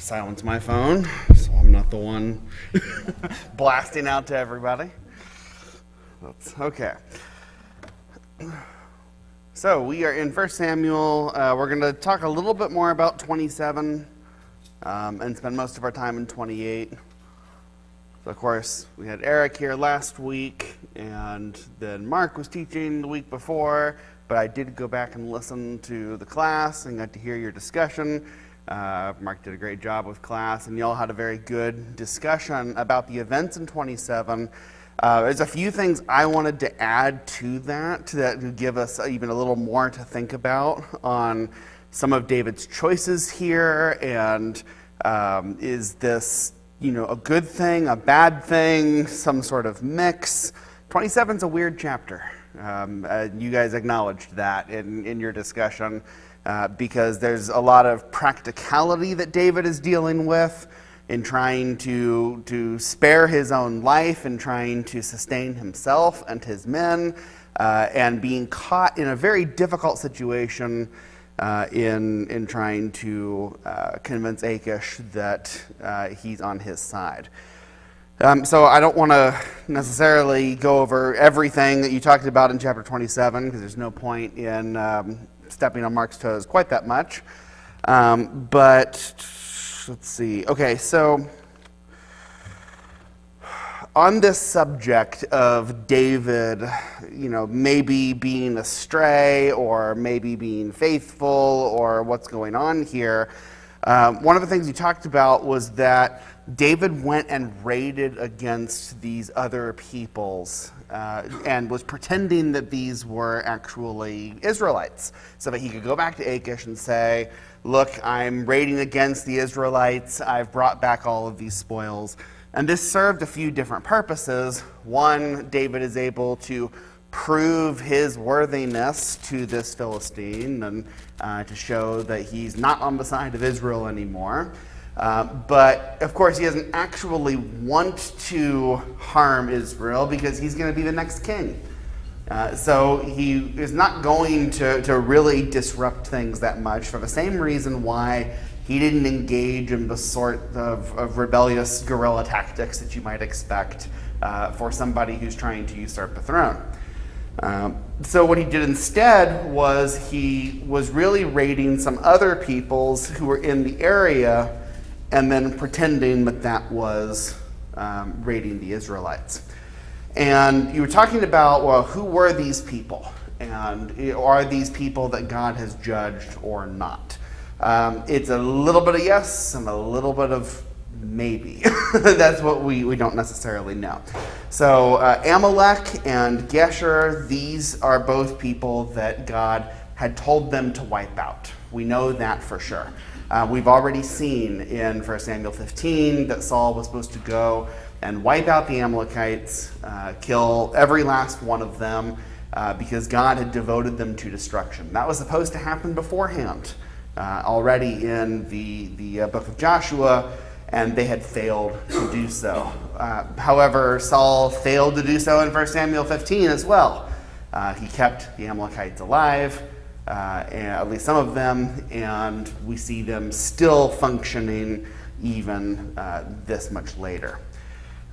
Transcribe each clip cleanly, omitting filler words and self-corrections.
silence my phone so I'm not the one blasting out to everybody. Okay. So we are in 1 Samuel. We're going to talk a little bit more about 27 and spend most of our time in 28. So of course, we had Eric here last week, and then Mark was teaching the week before, but I did go back and listen to the class and got to hear your discussion. Mark did a great job with class, and y'all had a very good discussion about the events in 27. There's a few things I wanted to add to that would give us even a little more to think about on some of David's choices here, and is this, a good thing, a bad thing, some sort of mix? 27's a weird chapter. You guys acknowledged that in your discussion. Because there's a lot of practicality that David is dealing with in trying to spare his own life and trying to sustain himself and his men, and being caught in a very difficult situation in trying to convince Achish that he's on his side. So I don't want to necessarily go over everything that you talked about in chapter 27, because there's no point in stepping on Mark's toes quite that much. But let's see. Okay, so on this subject of David, maybe being astray or maybe being faithful or what's going on here, one of the things you talked about was that David went and raided against these other peoples and was pretending that these were actually Israelites so that he could go back to Achish and say, look, I'm raiding against the Israelites. I've brought back all of these spoils. And this served a few different purposes. One, David is able to prove his worthiness to this Philistine and to show that he's not on the side of Israel anymore. But, of course, he doesn't actually want to harm Israel because he's going to be the next king. So he is not going to really disrupt things that much for the same reason why he didn't engage in the sort of rebellious guerrilla tactics that you might expect for somebody who's trying to usurp the throne. So what he did instead was he was really raiding some other peoples who were in the area and then pretending that was raiding the Israelites. And you were talking about, well, who were these people? And are these people that God has judged or not? It's a little bit of yes and a little bit of maybe. That's what we don't necessarily know. So Amalek and Geshur, these are both people that God had told them to wipe out. We know that for sure. We've already seen in 1 Samuel 15 that Saul was supposed to go and wipe out the Amalekites, kill every last one of them, because God had devoted them to destruction. That was supposed to happen beforehand, already in the book of Joshua, and they had failed to do so. However, Saul failed to do so in 1 Samuel 15 as well. He kept the Amalekites alive, and at least some of them, and we see them still functioning even this much later.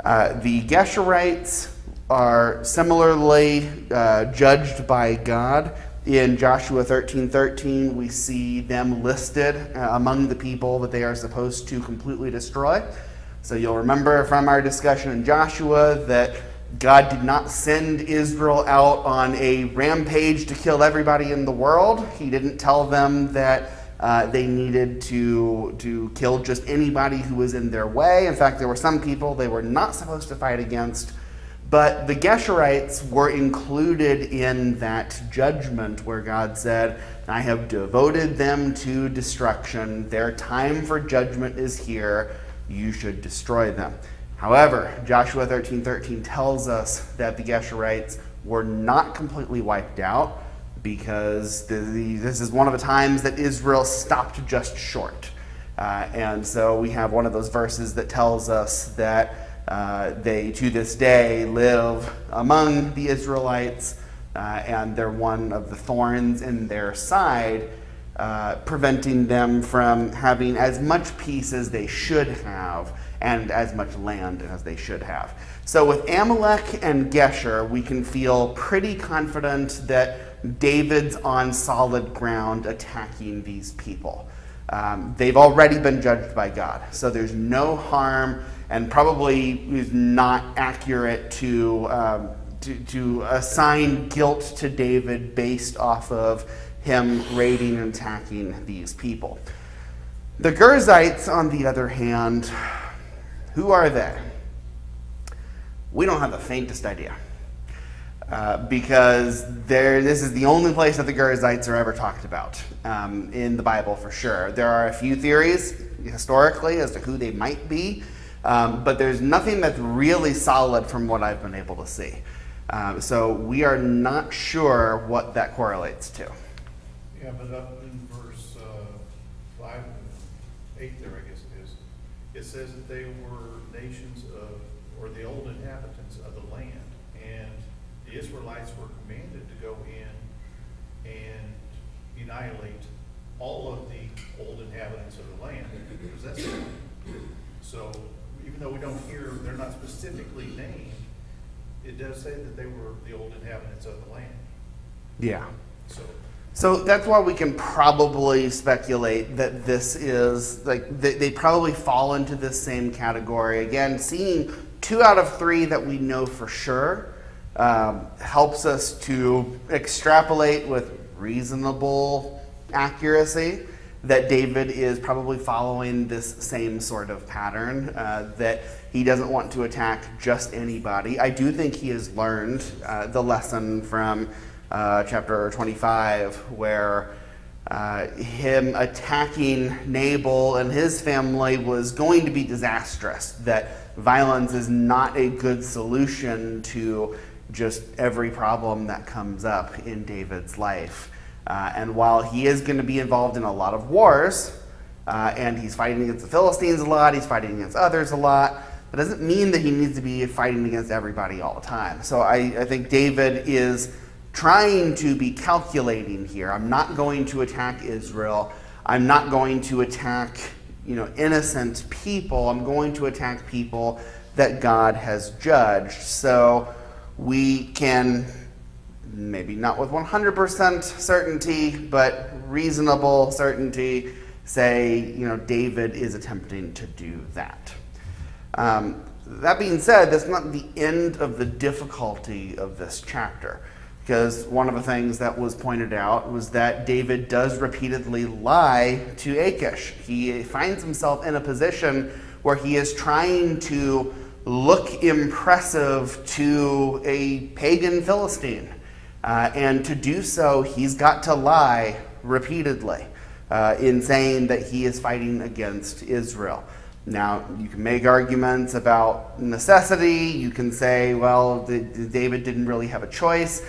The Geshurites are similarly judged by God. In Joshua 13:13, we see them listed among the people that they are supposed to completely destroy. So you'll remember from our discussion in Joshua that God did not send Israel out on a rampage to kill everybody in the world. He didn't tell them that they needed to kill just anybody who was in their way. In fact, there were some people they were not supposed to fight against. But the Geshurites were included in that judgment where God said, I have devoted them to destruction. Their time for judgment is here. You should destroy them. However, Joshua 13:13 tells us that the Geshurites were not completely wiped out because this is one of the times that Israel stopped just short. And so we have one of those verses that tells us that they, to this day, live among the Israelites, and they're one of the thorns in their side preventing them from having as much peace as they should have and as much land as they should have. So with Amalek and Geshur, we can feel pretty confident that David's on solid ground attacking these people. They've already been judged by God, so there's no harm, and probably is not accurate to assign guilt to David based off of him raiding and attacking these people. The Girzites, on the other hand, who are they? We don't have the faintest idea. Because this is the only place that the Girzites are ever talked about in the Bible for sure. There are a few theories historically as to who they might be, but there's nothing that's really solid from what I've been able to see. So we are not sure what that correlates to. Yeah, but up in verse 5 and 8 there, I guess it is, it says that they were nations of, or the old inhabitants of the land, and the Israelites were commanded to go in and annihilate all of the old inhabitants of the land, because that's it. So even though we don't hear, they're not specifically named, it does say that they were the old inhabitants of the land. Yeah. So that's why we can probably speculate that this is, like, they probably fall into this same category. Again, seeing 2 out of 3 that we know for sure helps us to extrapolate with reasonable accuracy that David is probably following this same sort of pattern, that he doesn't want to attack just anybody. I do think he has learned the lesson from chapter 25, where him attacking Nabal and his family was going to be disastrous, that violence is not a good solution to just every problem that comes up in David's life. And while he is going to be involved in a lot of wars, and he's fighting against the Philistines a lot, he's fighting against others a lot, that doesn't mean that he needs to be fighting against everybody all the time. So I think David is trying to be calculating here. I'm not going to attack Israel. I'm not going to attack, innocent people. I'm going to attack people that God has judged. So we can, maybe not with 100% certainty, but reasonable certainty, say, David is attempting to do that. That being said, that's not the end of the difficulty of this chapter, because one of the things that was pointed out was that David does repeatedly lie to Achish. He finds himself in a position where he is trying to look impressive to a pagan Philistine. And to do so, he's got to lie repeatedly in saying that he is fighting against Israel. Now, you can make arguments about necessity. You can say, well, David didn't really have a choice.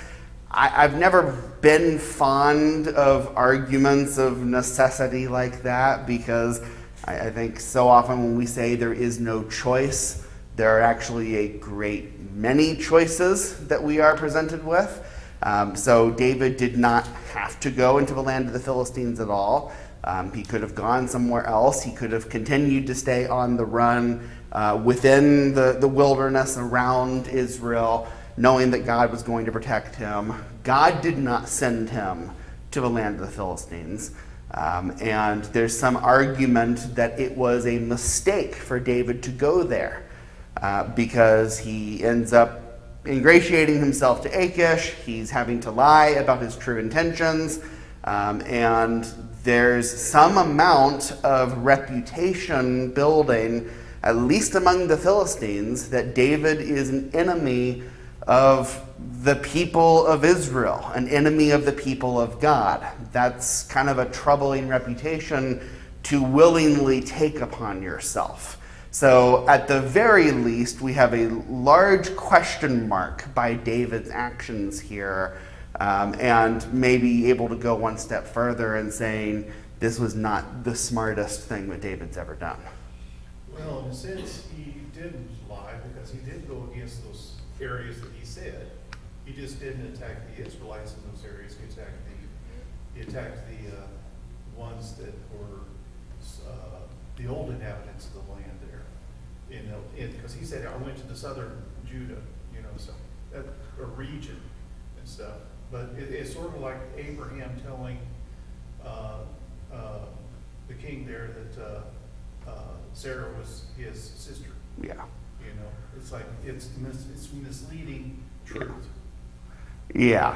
I've never been fond of arguments of necessity like that, because I think so often when we say there is no choice, there are actually a great many choices that we are presented with. So David did not have to go into the land of the Philistines at all. He could have gone somewhere else. He could have continued to stay on the run within the wilderness around Israel, knowing that God was going to protect him. God did not send him to the land of the Philistines. And there's some argument that it was a mistake for David to go there, because he ends up ingratiating himself to Achish. He's having to lie about his true intentions. And there's some amount of reputation building, at least among the Philistines, that David is an enemy of the people of Israel, an enemy of the people of God. That's kind of a troubling reputation to willingly take upon yourself. So at the very least, we have a large question mark by David's actions here, and maybe able to go one step further and saying this was not the smartest thing that David's ever done. Well, in a sense, he didn't lie, because he did go against those areas that he said. He just didn't attack the Israelites in those areas. He attacked ones that were the old inhabitants of the land there. Because he said, I went to the southern Judah, so a region and stuff. But it's sort of like Abraham telling the king there that Sarah was his sister. Yeah. It's like it's misleading truth. Yeah,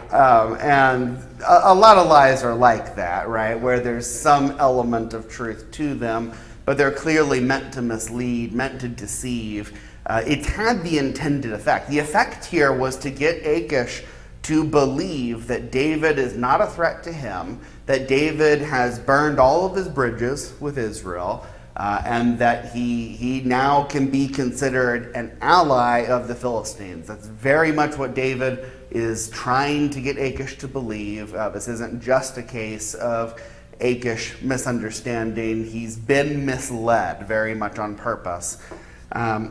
and a lot of lies are like that, right? Where there's some element of truth to them, but they're clearly meant to mislead, meant to deceive. It's had the intended effect. The effect here was to get Achish to believe that David is not a threat to him, that David has burned all of his bridges with Israel, and that he now can be considered an ally of the Philistines. That's very much what David is trying to get Achish to believe. This isn't just a case of Achish misunderstanding. He's been misled very much on purpose,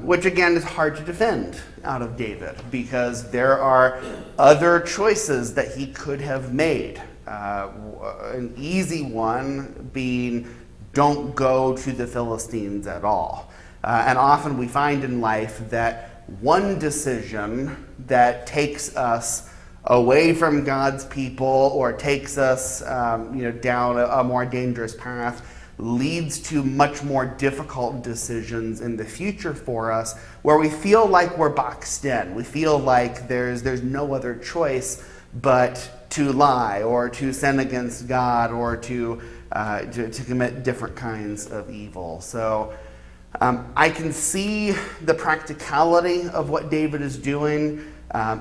which again is hard to defend out of David because there are other choices that he could have made. An easy one being don't go to the Philistines at all. And often we find in life that one decision that takes us away from God's people or takes us down a more dangerous path leads to much more difficult decisions in the future for us where we feel like we're boxed in. We feel like there's no other choice but to lie or to sin against God or to commit different kinds of evil. So I can see the practicality of what David is doing.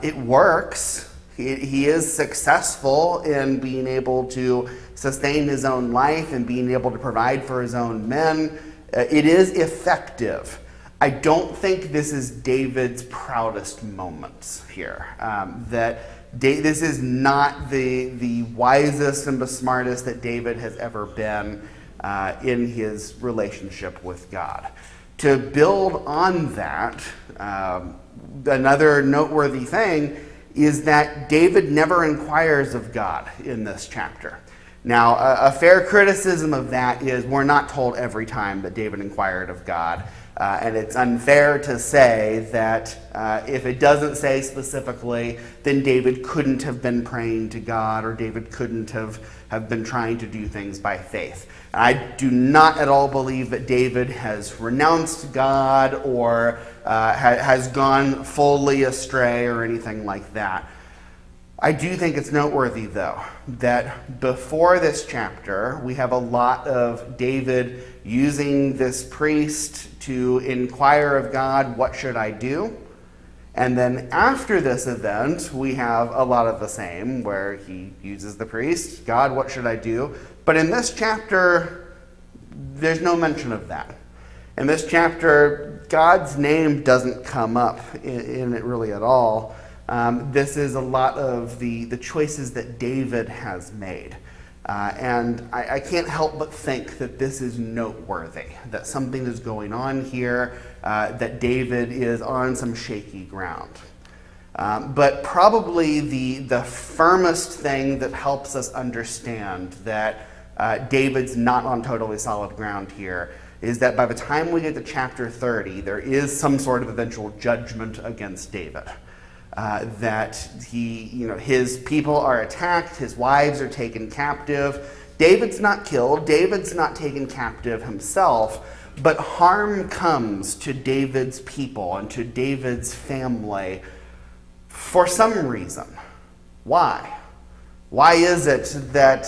It works. He is successful in being able to sustain his own life and being able to provide for his own men. It is effective. I don't think this is David's proudest moments here. This is not the wisest and the smartest that David has ever been in his relationship with God. To build on that, another noteworthy thing is that David never inquires of God in this chapter. Now, a fair criticism of that is we're not told every time that David inquired of God. And it's unfair to say that if it doesn't say specifically, then David couldn't have been praying to God or David couldn't have been trying to do things by faith. I do not at all believe that David has renounced God or has gone fully astray or anything like that. I do think it's noteworthy, though, that before this chapter, we have a lot of David using this priest to inquire of God, what should I do? And then after this event, we have a lot of the same, where he uses the priest, God, what should I do? But in this chapter, there's no mention of that. In this chapter, God's name doesn't come up in it really at all. This is a lot of the choices that David has made. And I can't help but think that this is noteworthy, that something is going on here, that David is on some shaky ground. But probably the firmest thing that helps us understand that David's not on totally solid ground here is that by the time we get to chapter 30, there is some sort of eventual judgment against David. That his people are attacked, his wives are taken captive. David's not killed, David's not taken captive himself, but harm comes to David's people and to David's family for some reason. Why? Why is it that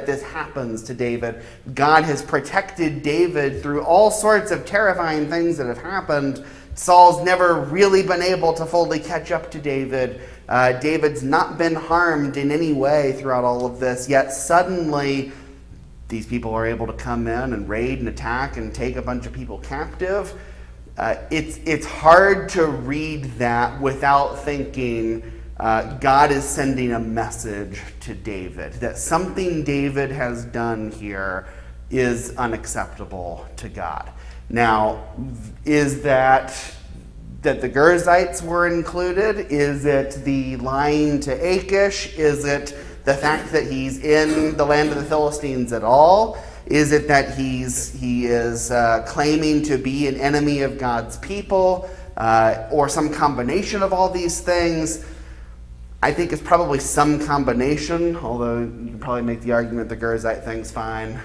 this happens to David? God has protected David through all sorts of terrifying things that have happened. Saul's never really been able to fully catch up to David. David's not been harmed in any way throughout all of this, yet suddenly these people are able to come in and raid and attack and take a bunch of people captive. It's hard to read that without thinking God is sending a message to David, that something David has done here is unacceptable to God. Now, is that the Gerzites were included? Is it the lying to Achish? Is it the fact that he's in the land of the Philistines at all? Is it that he is claiming to be an enemy of God's people, or some combination of all these things? I think it's probably some combination, although you can probably make the argument the Gerizite thing's fine.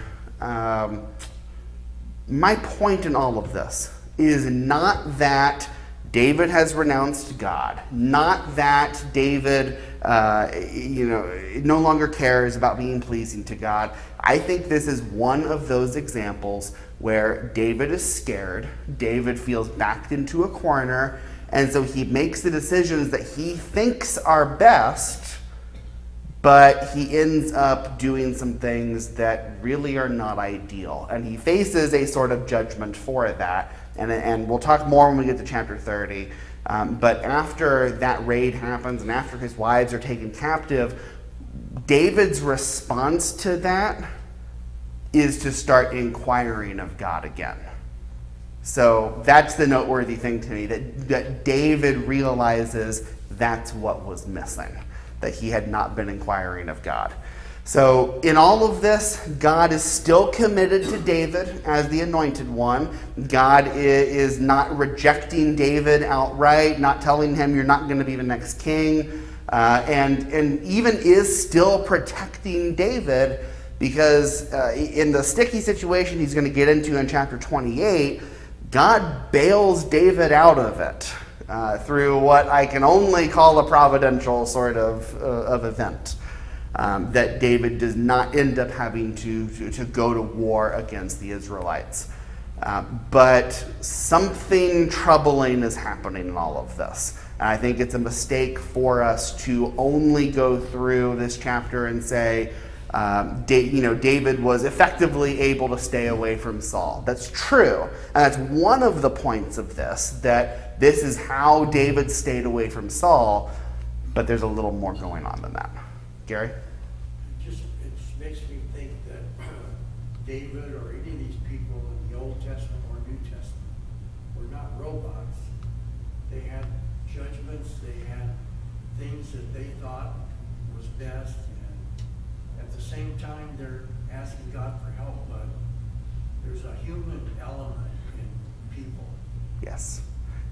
My point in all of this is not that David has renounced God, not that David no longer cares about being pleasing to God. I think this is one of those examples where David is scared, David feels backed into a corner, and so he makes the decisions that he thinks are best, but he ends up doing some things that really are not ideal. And he faces a sort of judgment for that. And we'll talk more when we get to chapter 30. But after that raid happens and after his wives are taken captive, David's response to that is to start inquiring of God again. So that's the noteworthy thing to me, that David realizes that's what was missing, that he had not been inquiring of God. So in all of this, God is still committed to David as the anointed one. God is not rejecting David outright, not telling him you're not going to be the next king, and even is still protecting David, because in the sticky situation he's going to get into in chapter 28, God bails David out of it through what I can only call a providential sort of event. That David does not end up having to go to war against the Israelites. But something troubling is happening in all of this. And I think it's a mistake for us to only go through this chapter and say, David was effectively able to stay away from Saul. That's true. And that's one of the points of this, that this is how David stayed away from Saul, but there's a little more going on than that. Gary? It makes me think that David or any of these people in the Old Testament or New Testament were not robots. They had judgments, they had things that they thought was best, and at the same time they're asking God for help, but there's a human element in people. Yes.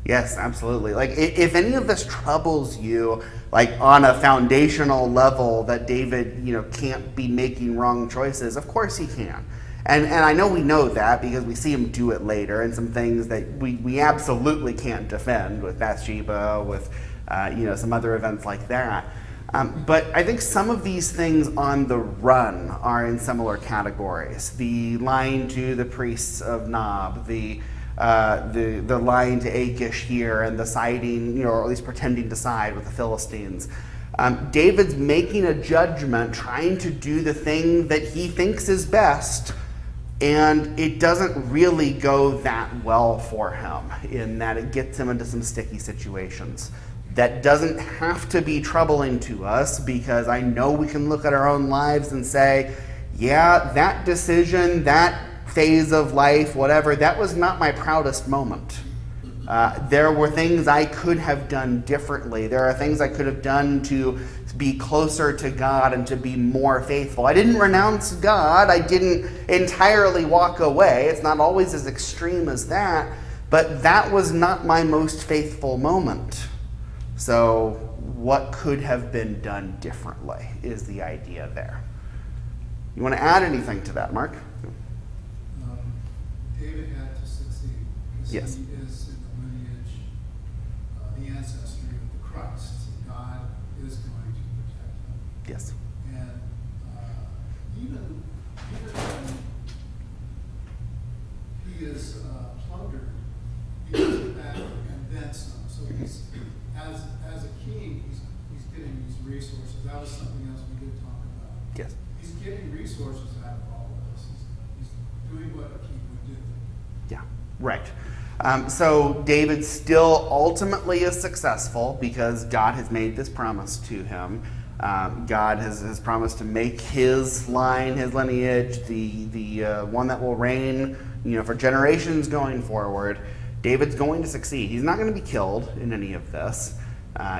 Yes, absolutely. Like, if any of this troubles you, like on a foundational level, that David, can't be making wrong choices, of course he can. And I know we know that because we see him do it later, and some things that we absolutely can't defend with Bathsheba, with some other events like that. But I think some of these things on the run are in similar categories. The lying to the priests of Nob, the lying to Achish here, and the siding, or at least pretending to side with the Philistines. David's making a judgment, trying to do the thing that he thinks is best, and it doesn't really go that well for him, in that it gets him into some sticky situations. That doesn't have to be troubling to us, because I know we can look at our own lives and say, yeah, that decision, that phase of life, whatever, that was not my proudest moment. There were things I could have done differently. There are things I could have done to be closer to God and to be more faithful. I didn't renounce God. I didn't entirely walk away. It's not always as extreme as that, but that was not my most faithful moment. So what could have been done differently is the idea there. You want to add anything to that, Mark? David had to succeed because Yes. he is in the lineage, the ancestry of the Christ. God is going to protect him. Yes. And even when he is plundered, he goes back and then some. So he's, as a king, he's getting these resources. That was something else we did talk about. Yes. He's getting resources out of all of this. He's doing what a king would do. Yeah, right. So David still ultimately is successful because God has made this promise to him. God has promised to make his line, his lineage, the one that will reign, for generations going forward. David's going to succeed. He's not going to be killed in any of this.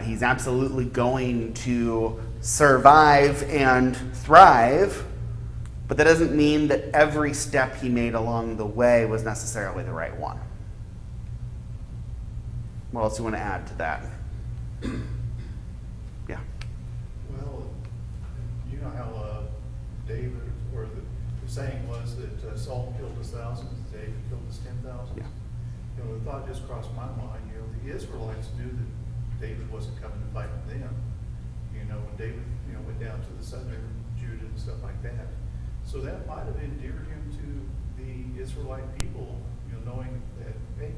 He's absolutely going to survive and thrive, but that doesn't mean that every step he made along the way was necessarily the right one. What else do you want to add to that? Yeah. Well, you know how David, or the saying was that Saul killed his thousands, David killed his 10,000. Yeah. You know, the thought just crossed my mind, you know, the Israelites knew that David wasn't coming to fight with them. You know, when David, you know, went down to the southern Judah and stuff like that. So that might have endeared him to the Israelite people, you know, knowing that, hey,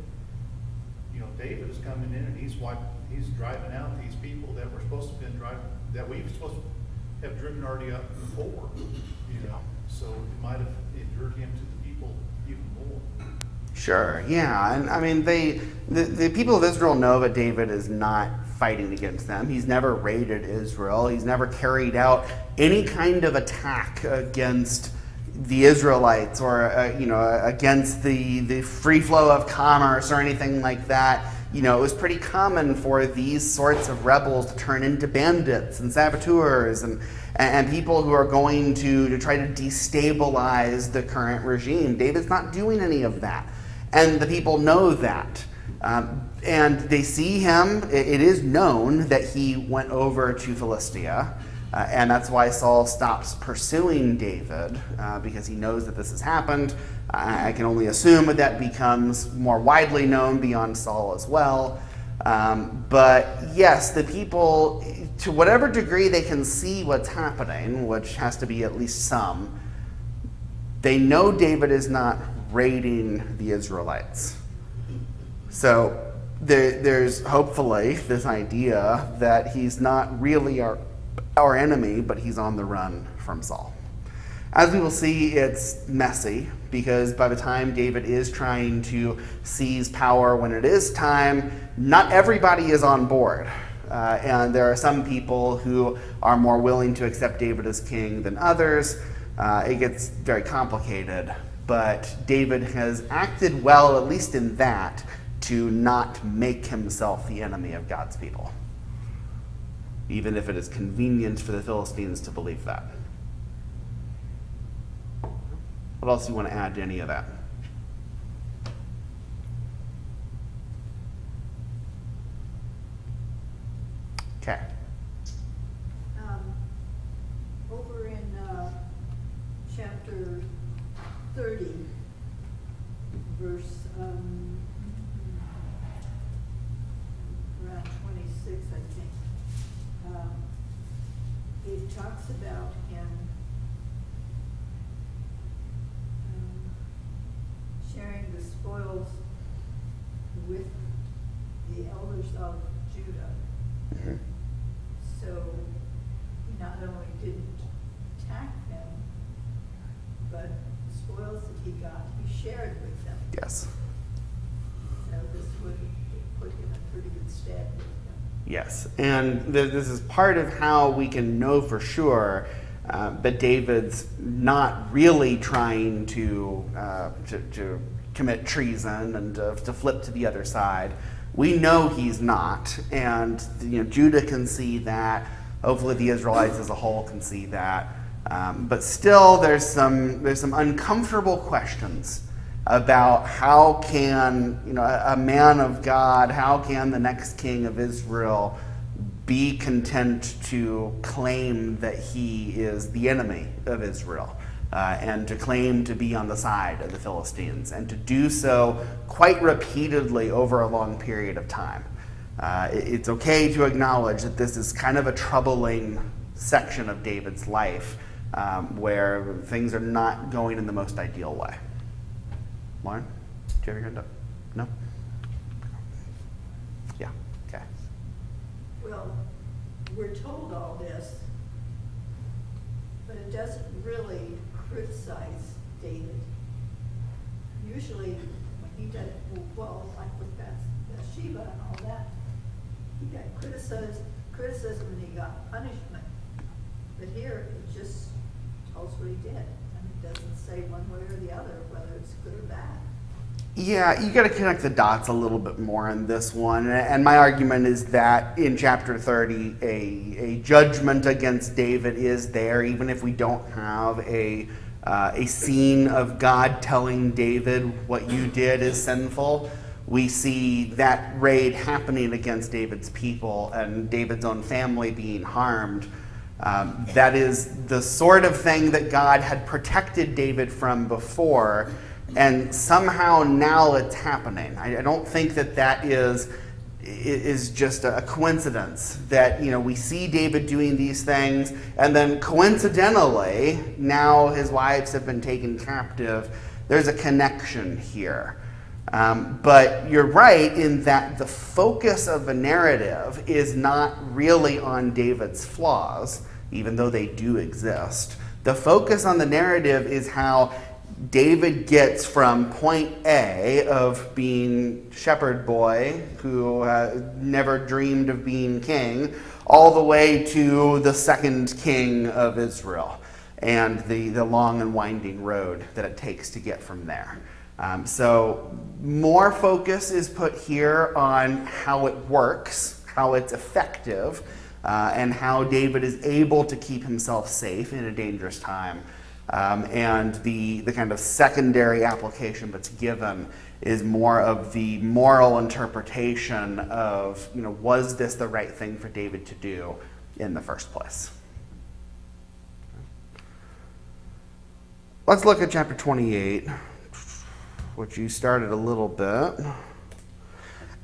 you know, David is coming in and he's driving out these people that were supposed to have been driving, that we were supposed to have driven already out before, you know. So it might have endeared him to the people even more. Sure, yeah. And I mean, the people of Israel know that David is not fighting against them. He's never raided Israel. He's never carried out any kind of attack against the Israelites or, against the free flow of commerce or anything like that. You know, it was pretty common for these sorts of rebels to turn into bandits and saboteurs and people who are going to try to destabilize the current regime. David's not doing any of that. And the people know that. And they see him. It is known that he went over to Philistia. And that's why Saul stops pursuing David, because he knows that this has happened. I can only assume that becomes more widely known beyond Saul as well. But yes, the people, to whatever degree they can see what's happening, which has to be at least some, they know David is not raiding the Israelites. So there's hopefully this idea that he's not really our enemy, but he's on the run from Saul. As we will see, it's messy, because by the time David is trying to seize power when it is time, not everybody is on board. And there are some people who are more willing to accept David as king than others. It gets very complicated, but David has acted well, at least in that, to not make himself the enemy of God's people, even if it is convenient for the Philistines to believe that. What else do you want to add to any of that? Okay. Over in chapter 30, verse around 26, I think, it talks about him sharing the spoils with the elders of Judah. Mm-hmm. So he not only didn't attack them, but the spoils that he got, he shared with them. Yes. So this would put him in pretty good stead with them. Yes, and this is part of how we can know for sure that David's not really trying to commit treason and to flip to the other side. We know he's not, and Judah can see that. Hopefully, the Israelites as a whole can see that. But still, there's some uncomfortable questions about how can a man of God, how can the next king of Israel be content to claim that he is the enemy of Israel and to claim to be on the side of the Philistines, and to do so quite repeatedly over a long period of time. It's okay to acknowledge that this is kind of a troubling section of David's life where things are not going in the most ideal way. Lauren, do you have your hand up? No? Yeah, okay. Well, we're told all this, but it doesn't really criticize David. Usually, when he does, well, like with Bathsheba and all that, he got criticism and he got punishment. But here, it just tells what he did. And it doesn't say one way or the other, whether it's good or bad. Yeah, you got to connect the dots a little bit more on this one. And my argument is that in chapter 30, a judgment against David is there, even if we don't have a scene of God telling David what you did is sinful. We see that raid happening against David's people and David's own family being harmed. That is the sort of thing that God had protected David from before. And somehow now it's happening. I don't think that is just a coincidence that, we see David doing these things, and then coincidentally, now his wives have been taken captive. There's a connection here. But you're right in that the focus of the narrative is not really on David's flaws, even though they do exist. The focus on the narrative is how David gets from point A of being shepherd boy who never dreamed of being king all the way to the second king of Israel and the long and winding road that it takes to get from there. So more focus is put here on how it works, how it's effective, and how David is able to keep himself safe in a dangerous time. And the kind of secondary application that's given is more of the moral interpretation of, was this the right thing for David to do in the first place? Let's look at chapter 28, which you started a little bit.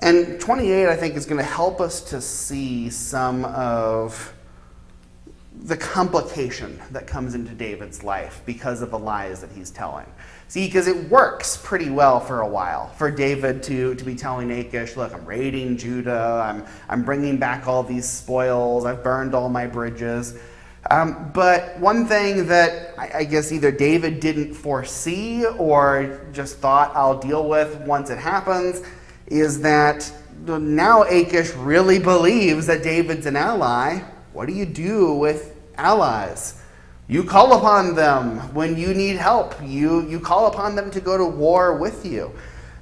And 28, I think, is going to help us to see some of the complication that comes into David's life because of the lies that he's telling. See, because it works pretty well for a while for David to be telling Achish, look, I'm raiding Judah, I'm bringing back all these spoils, I've burned all my bridges. But one thing that I guess either David didn't foresee or just thought I'll deal with once it happens is that now Achish really believes that David's an ally. What do you do with allies? You call upon them when you need help. You call upon them to go to war with you.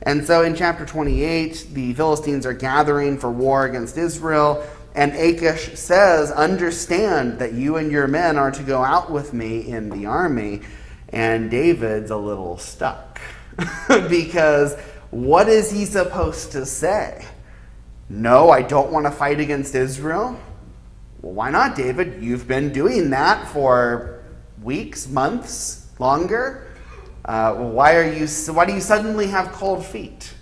And so in chapter 28, the Philistines are gathering for war against Israel. And Achish says, understand that you and your men are to go out with me in the army. And David's a little stuck. Because what is he supposed to say? No, I don't want to fight against Israel. Well, why not, David? You've been doing that for weeks, months, longer. Why do you suddenly have cold feet?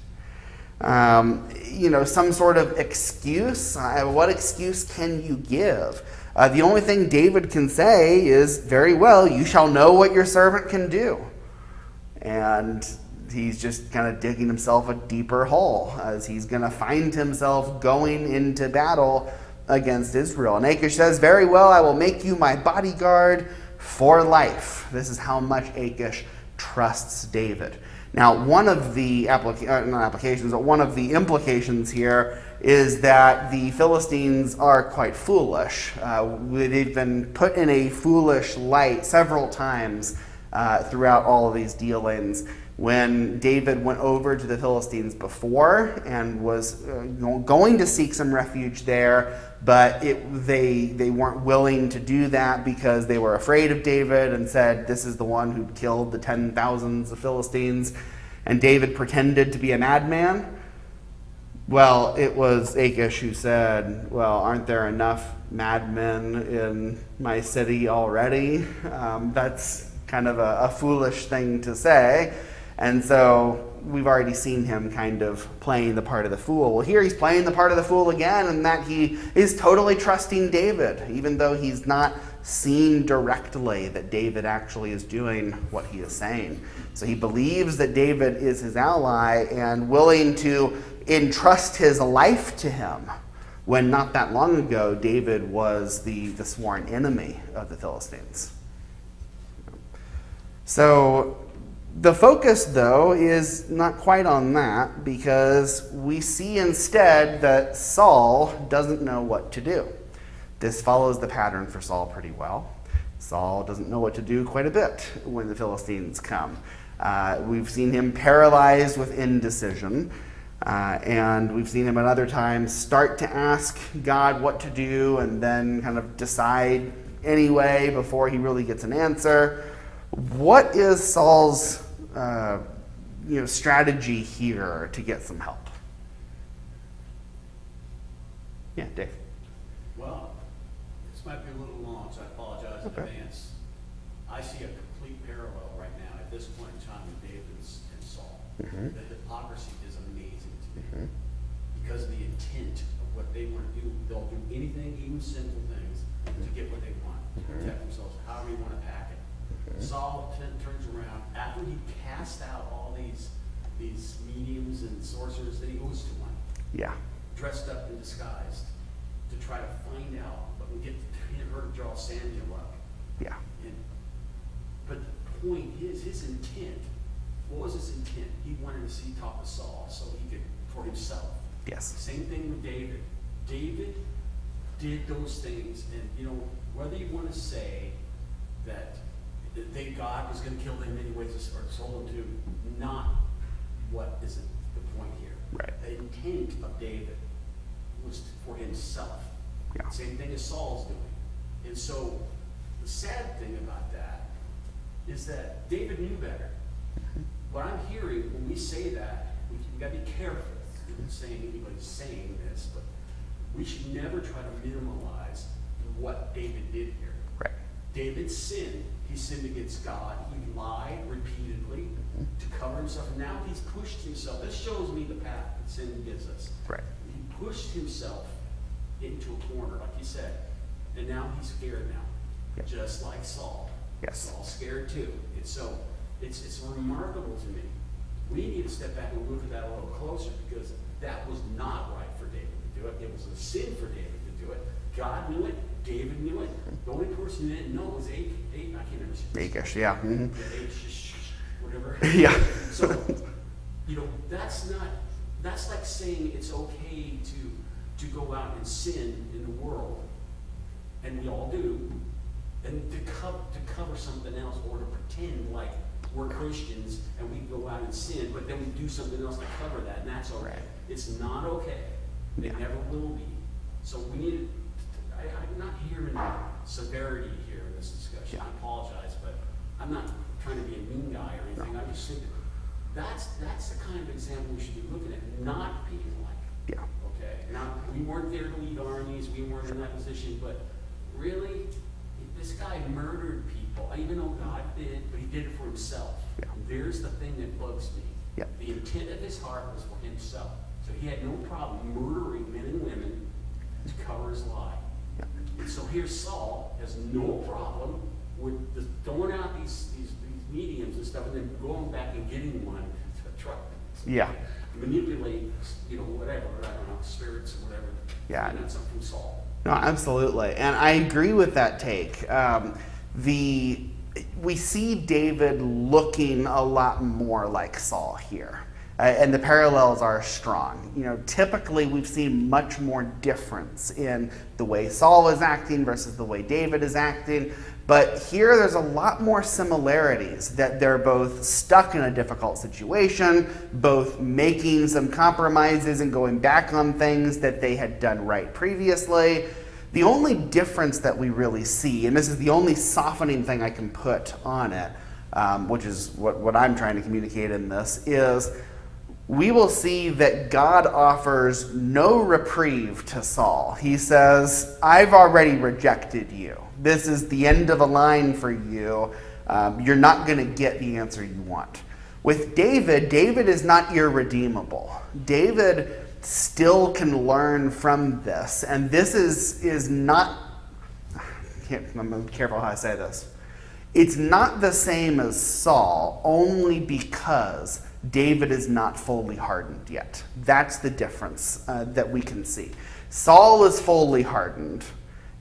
Some sort of excuse. What excuse can you give? The only thing David can say is, very well, you shall know what your servant can do. And he's just kind of digging himself a deeper hole as he's going to find himself going into battle against Israel. And Achish says, very well, I will make you my bodyguard for life. This is how much Achish trusts David. Now, one of the one of the implications here is that the Philistines are quite foolish. They've been put in a foolish light several times throughout all of these dealings. When David went over to the Philistines before and was going to seek some refuge there, but they weren't willing to do that because they were afraid of David and said, this is the one who killed the 10,000s of Philistines. And David pretended to be a madman. Well, it was Achish who said, well, aren't there enough madmen in my city already? That's kind of a foolish thing to say. And so we've already seen him kind of playing the part of the fool. Well, here he's playing the part of the fool again, and that he is totally trusting David, even though he's not seen directly that David actually is doing what he is saying. So he believes that David is his ally and willing to entrust his life to him, when not that long ago, David was the sworn enemy of the Philistines. So the focus, though, is not quite on that, because we see instead that Saul doesn't know what to do. This follows the pattern for Saul pretty well. Saul doesn't know what to do quite a bit when the Philistines come. We've seen him paralyzed with indecision, and we've seen him at other times start to ask God what to do and then kind of decide anyway before he really gets an answer. What is Saul's strategy here to get some help? Yeah, Dave. Well, this might be a little long, so I apologize in Okay. advance. I see a complete parallel right now at this point in time with David and Saul. Mhm. The hypocrisy is amazing to me. Because of the intent of what they want to do, they'll do anything, even sinful things, to get what they want, to protect themselves, however you want to pack it. Saul turns around, after he cast out all these mediums and sorcerers, then he goes to one, Yeah. dressed up and disguised, to try to find out, but we get her to draw Santee up. Yeah. But the point is, his intent, what was his intent? He wanted to talk to Saul so he could, for himself. Yes. Same thing with David. David did those things, and whether you want to say that God was going to kill him anyways, or told him to, not what is the point here. Right. The intent of David was for himself. Yeah. Same thing as Saul's doing. And so the sad thing about that is that David knew better. What I'm hearing when we say that, we got to be careful. I'm not saying anybody's saying this, but we should never try to minimize what David did here. Right. David sinned. He sinned against God. He lied repeatedly to cover himself. And now he's pushed himself. This shows me the path that sin gives us. Right. He pushed himself into a corner, like you said, and now he's scared now, Yep. just like Saul. Yes. Saul's scared too. It's remarkable to me. We need to step back and look at that a little closer, because that was not right for David to do it. It was a sin for David to do it. God knew it. David knew it. The only person who didn't know was I can't remember. Akish, yeah. Mhm. Whatever. Yeah. So, that's like saying it's okay to go out and sin in the world, and we all do, and to cover something else, or to pretend like we're Christians and we go out and sin, but then we do something else to cover that, and that's okay. Right. It's not okay. It Yeah. never will be. So we need I'm not hearing severity here in this discussion. Yeah. I apologize, but I'm not trying to be a mean guy or anything. I just think that's the kind of example we should be looking at, not being like. Yeah. Okay, now, we weren't there to lead armies, we weren't in that position, but really, this guy murdered people, even though God did, but he did it for himself. Yeah. There's the thing that bugs me. Yeah. The intent of his heart was for himself. So he had no problem murdering men and women to cover his lie. Yeah. And so here Saul has no problem with just throwing out these mediums and stuff, and then going back and getting one to try Yeah. manipulate, whatever, I don't know, spirits or whatever. Yeah. And that's something from Saul. No, absolutely, and I agree with that take. We see David looking a lot more like Saul here, and the parallels are strong. Typically we've seen much more difference in the way Saul is acting versus the way David is acting, but here there's a lot more similarities, that they're both stuck in a difficult situation, both making some compromises and going back on things that they had done right previously. The only difference that we really see, and this is the only softening thing I can put on it, which is what I'm trying to communicate in this, is we will see that God offers no reprieve to Saul. He says, I've already rejected you. This is the end of a line for you. You're not going to get the answer you want. With David is not irredeemable. David still can learn from this. And this is not, I'm careful how I say this. It's not the same as Saul, only because David is not fully hardened yet. That's the difference that we can see. Saul is fully hardened,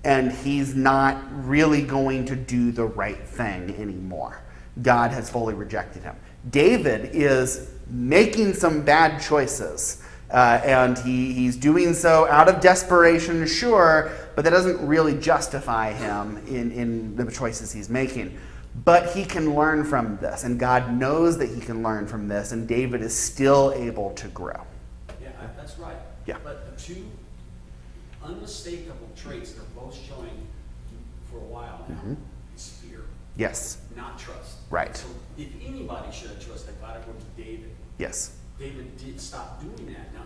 and he's not really going to do the right thing anymore. God has fully rejected him. David is making some bad choices, And he's doing so out of desperation, sure, but that doesn't really justify him in the choices he's making. But he can learn from this, and God knows that he can learn from this, and David is still able to grow. Yeah, that's right. Yeah. But the two unmistakable traits they're both showing for a while now is fear, Yes. not trust. Right. So if anybody should have trusted God, it would be David. Yes. David did stop doing that. Now,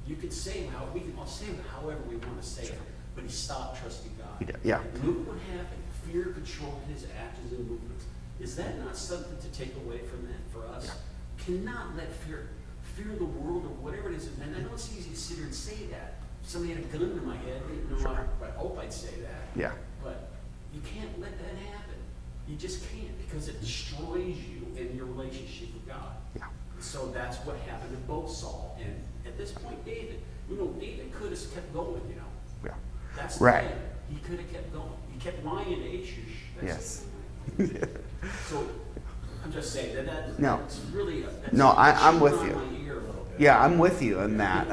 you could say we can all say it however we want to say it, but he stopped trusting God. He did, yeah. And look what happened. Fear controlled his actions and movements. Is that not something to take away from that for us? Yeah. Cannot let fear the world or whatever it is. And I know it's easy to sit here and say that. If somebody had a gun to my head, I hope I'd say that. Yeah. But you can't let that happen. You just can't, because it destroys you and your relationship with God. Yeah. So that's what happened to both Saul and at this point David. David could have kept going, Yeah. That's the Right. thing. He could have kept going. He kept lying to Achish. Yes. So I'm just saying that's No. really No, I'm with chewing you. on my ear a little bit. Yeah, I'm with you in that.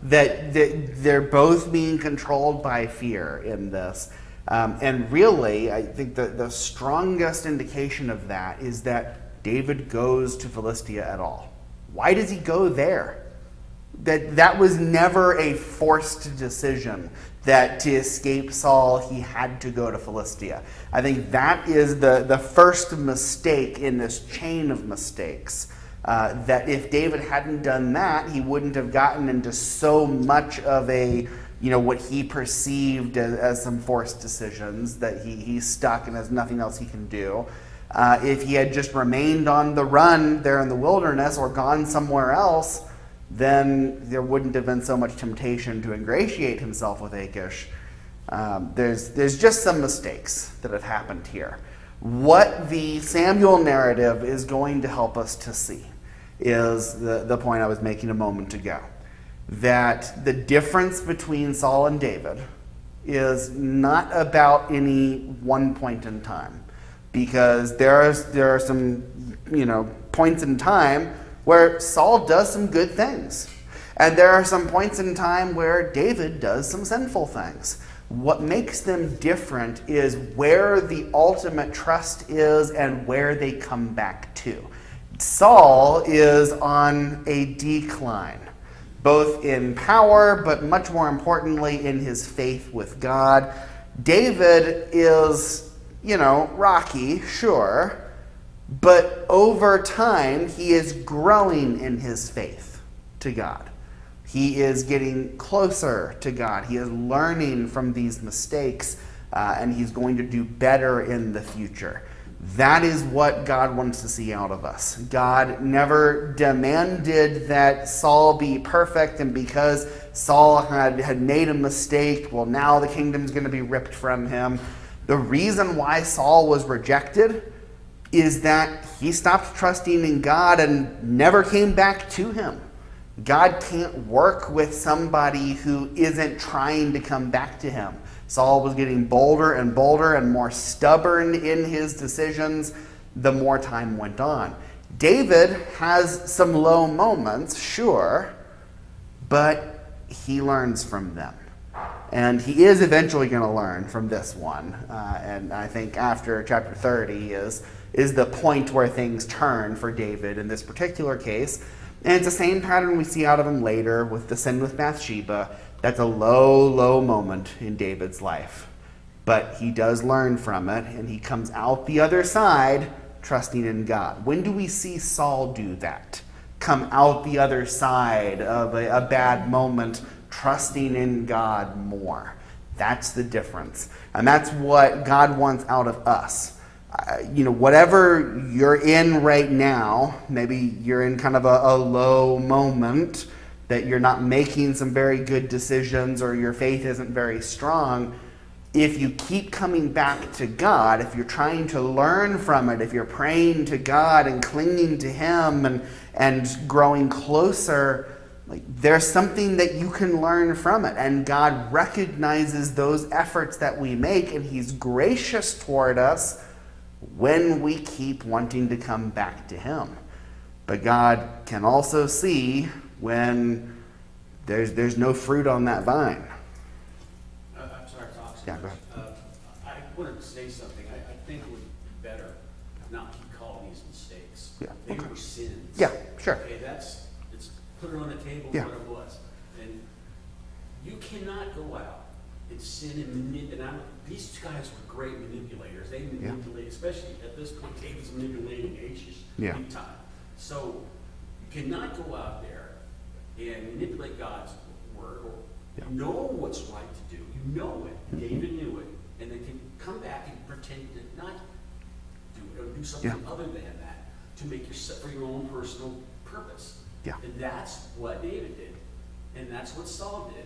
That they're both being controlled by fear in this. And really, I think the strongest indication of that is that David goes to Philistia at all. Why does he go there? That was never a forced decision, that to escape Saul he had to go to Philistia. I think that is the first mistake in this chain of mistakes. That if David hadn't done that, he wouldn't have gotten into so much of a, what he perceived as some forced decisions, that he's stuck and has nothing else he can do. If he had just remained on the run there in the wilderness or gone somewhere else, then there wouldn't have been so much temptation to ingratiate himself with Achish. There's just some mistakes that have happened here. What the Samuel narrative is going to help us to see is the point I was making a moment ago. That the difference between Saul and David is not about any one point in time. Because there are some, points in time where Saul does some good things. And there are some points in time where David does some sinful things. What makes them different is where the ultimate trust is and where they come back to. Saul is on a decline, both in power, but much more importantly in his faith with God. David is, rocky, sure, but over time he is growing in his faith to God. He is getting closer to God. He is learning from these mistakes, and he's going to do better in the future. That is what God wants to see out of us. God never demanded that Saul be perfect, and because Saul had made a mistake, well, now the kingdom's going to be ripped from him. The reason why Saul was rejected is that he stopped trusting in God and never came back to him. God can't work with somebody who isn't trying to come back to him. Saul was getting bolder and bolder and more stubborn in his decisions the more time went on. David has some low moments, sure, but he learns from them. And he is eventually going to learn from this one. And I think after chapter 30 is the point where things turn for David in this particular case. And it's the same pattern we see out of him later with the sin with Bathsheba. That's a low, low moment in David's life. But he does learn from it, and he comes out the other side trusting in God. When do we see Saul do that? Come out the other side of a bad moment, trusting in God more. That's the difference. And that's what God wants out of us. Whatever you're in right now, maybe you're in kind of a low moment, that you're not making some very good decisions or your faith isn't very strong. If you keep coming back to God, if you're trying to learn from it, if you're praying to God and clinging to Him and growing closer, there's something that you can learn from it. And God recognizes those efforts that we make, and He's gracious toward us when we keep wanting to come back to Him. But God can also see when there's no fruit on that vine. I'm sorry to talk so Yeah, much. go ahead. I wanted to say something. I think it would be better not keep calling these mistakes. Yeah, They okay. were sins. Yeah, sure. Okay, it's put it on the table Yeah. what it was. And you cannot go out and sin and manipulate. And these guys were great manipulators. They manipulate, especially at this point, David's manipulating Achish Yeah. big time. So you cannot go out there and manipulate God's word, or Yeah. you know what's right to do. You know it. David knew it, and they can come back and pretend to not do it or do something Yeah. other than that to make yourself for your own personal purpose. Yeah. And that's what David did, and that's what Saul did.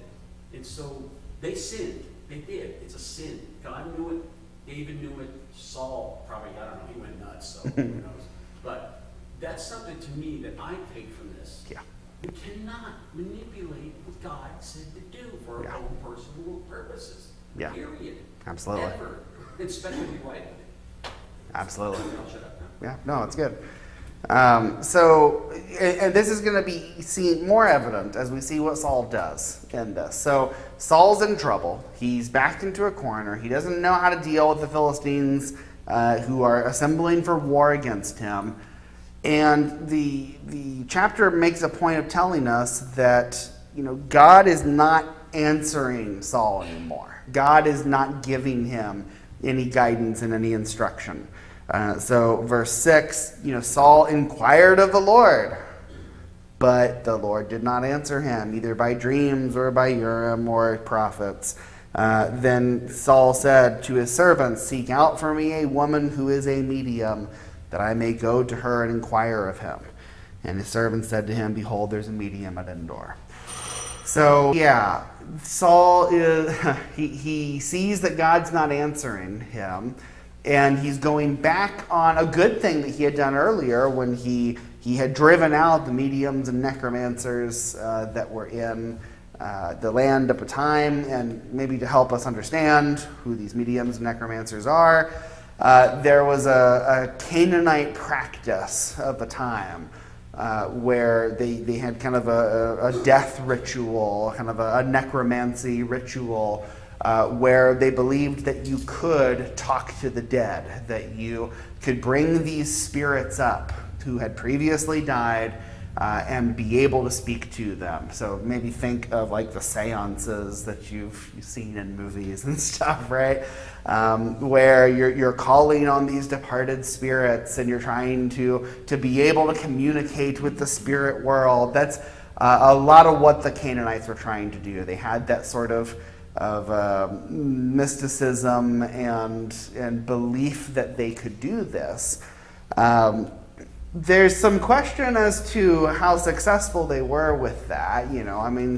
And so they sinned. They did. It's a sin. God knew it. David knew it. Saul probably, I don't know, he went nuts, so who knows. But that's something to me that I take from this. Yeah. You cannot manipulate what God said to do for Yeah. our own personal purposes. Yeah. Period. Absolutely. Ever. Especially right. Absolutely. I'll shut up now. Yeah, no, it's good. And this is going to be seen more evident as we see what Saul does in this. So Saul's in trouble. He's backed into a corner. He doesn't know how to deal with the Philistines who are assembling for war against him. And the chapter makes a point of telling us that, God is not answering Saul anymore. God is not giving him any guidance and any instruction. So verse 6, Saul inquired of the Lord, but the Lord did not answer him, either by dreams or by Urim or prophets. Then Saul said to his servants, "Seek out for me a woman who is a medium, that I may go to her and inquire of him." And his servant said to him, "Behold, there's a medium at Endor." So, yeah, Saul he sees that God's not answering him, and he's going back on a good thing that he had done earlier when he had driven out the mediums and necromancers that were in the land at the time. And maybe to help us understand who these mediums and necromancers are, there was a Canaanite practice of the time where they had kind of a death ritual, kind of a necromancy ritual, where they believed that you could talk to the dead, that you could bring these spirits up who had previously died and be able to speak to them. So maybe think of like the seances that you've seen in movies and stuff, right? Where you're calling on these departed spirits and you're trying to be able to communicate with the spirit world. That's a lot of what the Canaanites were trying to do. They had that sort of mysticism and belief that they could do this. There's some question as to how successful they were with that.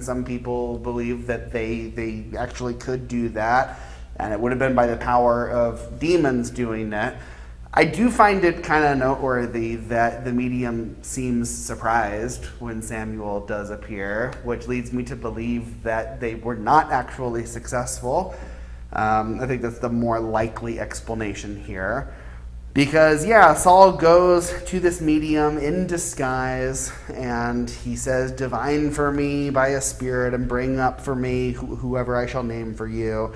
Some people believe that they actually could do that, and it would have been by the power of demons doing it. I do find it kind of noteworthy that the medium seems surprised when Samuel does appear, which leads me to believe that they were not actually successful. I think that's the more likely explanation here. Because, Saul goes to this medium in disguise, and he says, "Divine for me by a spirit, and bring up for me whoever I shall name for you."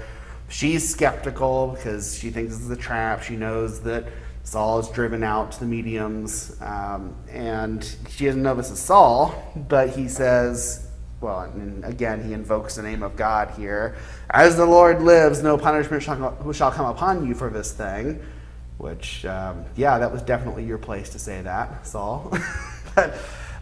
She's skeptical because she thinks this is a trap. She knows that Saul has driven out the mediums, and she doesn't know this is Saul, but he says, and again, he invokes the name of God here. "As the Lord lives, no punishment shall come upon you for this thing." Which, that was definitely your place to say that, Saul.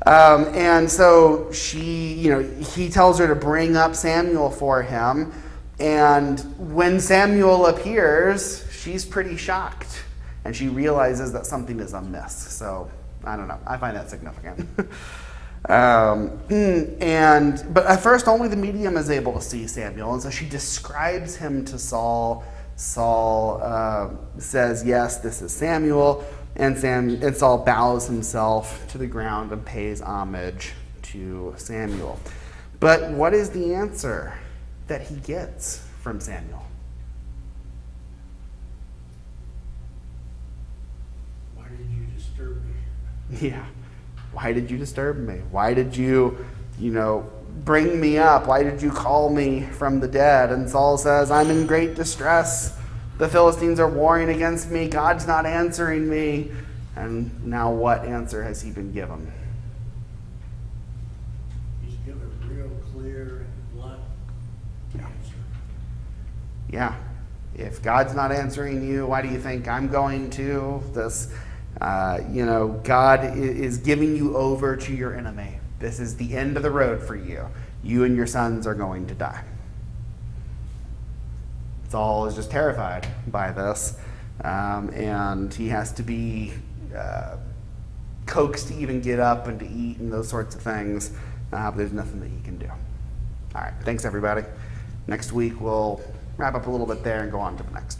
And so he tells her to bring up Samuel for him. And when Samuel appears, she's pretty shocked. And she realizes that something is amiss. So, I don't know. I find that significant. But at first, only the medium is able to see Samuel. And so she describes him to Saul. Saul says, "Yes, this is Samuel," and Saul bows himself to the ground and pays homage to Samuel. But what is the answer that he gets from Samuel? Why did you disturb me? Yeah. Why did you disturb me? Why did you bring me up. Why did you call me from the dead? And Saul says, I'm in great distress. The Philistines are warring against me. God's not answering me. And now what answer has he been given? He's given a real clear and blunt answer. Yeah. If God's not answering you, why do you think I'm going to? God is giving you over to your enemy. This is the end of the road for you. You and your sons are going to die. Saul is just terrified by this, and he has to be coaxed to even get up and to eat and those sorts of things, but there's nothing that he can do. All right, thanks everybody. Next week we'll wrap up a little bit there and go on to the next.